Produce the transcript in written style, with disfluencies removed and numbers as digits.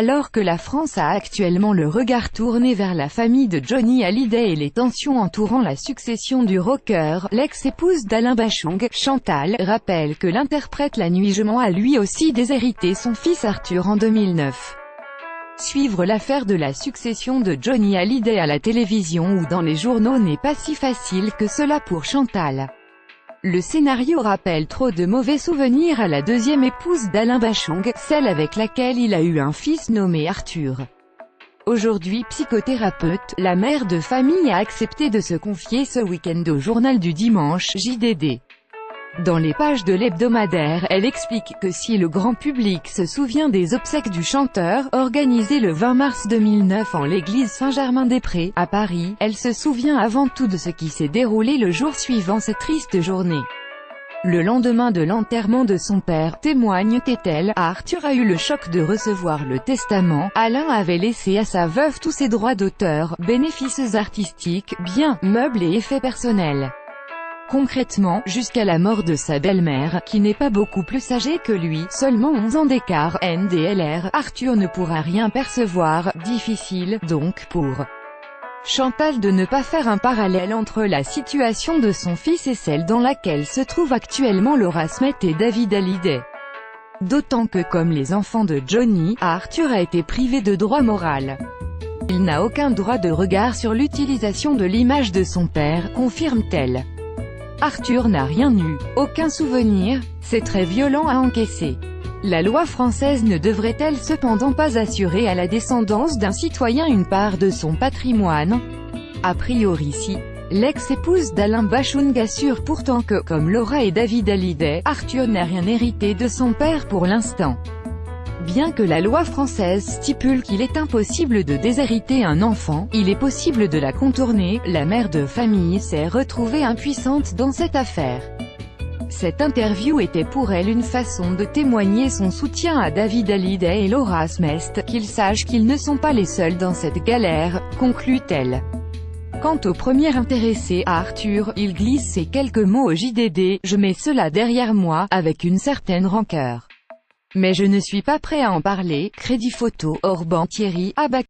Alors que la France a actuellement le regard tourné vers la famille de Johnny Hallyday et les tensions entourant la succession du rocker, l'ex-épouse d'Alain Bachung, Chantal, rappelle que l'interprète La Nuit Jement a lui aussi déshérité son fils Arthur en 2009. Suivre l'affaire de la succession de Johnny Hallyday à la télévision ou dans les journaux n'est pas si facile que cela pour Chantal. Le scénario rappelle trop de mauvais souvenirs à la deuxième épouse d'Alain Bachung, celle avec laquelle il a eu un fils nommé Arthur. Aujourd'hui psychothérapeute, la mère de famille a accepté de se confier ce week-end au journal du dimanche, JDD. Dans les pages de l'hebdomadaire, elle explique que si le grand public se souvient des obsèques du chanteur, organisées le 20 mars 2009 en l'église Saint-Germain-des-Prés, à Paris, elle se souvient avant tout de ce qui s'est déroulé le jour suivant cette triste journée. Le lendemain de l'enterrement de son père, témoigne-t-elle, Arthur a eu le choc de recevoir le testament. Alain avait laissé à sa veuve tous ses droits d'auteur, bénéfices artistiques, biens, meubles et effets personnels. Concrètement, jusqu'à la mort de sa belle-mère, qui n'est pas beaucoup plus âgée que lui, seulement 11 ans d'écart, NDLR, Arthur ne pourra rien percevoir. Difficile, donc, pour Chantal de ne pas faire un parallèle entre la situation de son fils et celle dans laquelle se trouve actuellement Laura Smet et David Hallyday. D'autant que comme les enfants de Johnny, Arthur a été privé de droit moral. Il n'a aucun droit de regard sur l'utilisation de l'image de son père, confirme-t-elle. Arthur n'a rien eu, aucun souvenir, c'est très violent à encaisser. La loi française ne devrait-elle cependant pas assurer à la descendance d'un citoyen une part de son patrimoine? A priori si. L'ex-épouse d'Alain Bachung assure pourtant que, comme Laura et David Hallyday, Arthur n'a rien hérité de son père pour l'instant. Bien que la loi française stipule qu'il est impossible de déshériter un enfant, il est possible de la contourner. La mère de famille s'est retrouvée impuissante dans cette affaire. Cette interview était pour elle une façon de témoigner son soutien à David Hallyday et Laura Smest, qu'ils sachent qu'ils ne sont pas les seuls dans cette galère, conclut-elle. Quant au premier intéressé, Arthur, il glisse ces quelques mots au JDD, « Je mets cela derrière moi, avec une certaine rancœur. Mais je ne suis pas prêt à en parler. » Crédit photo, Orban Thierry, Abac.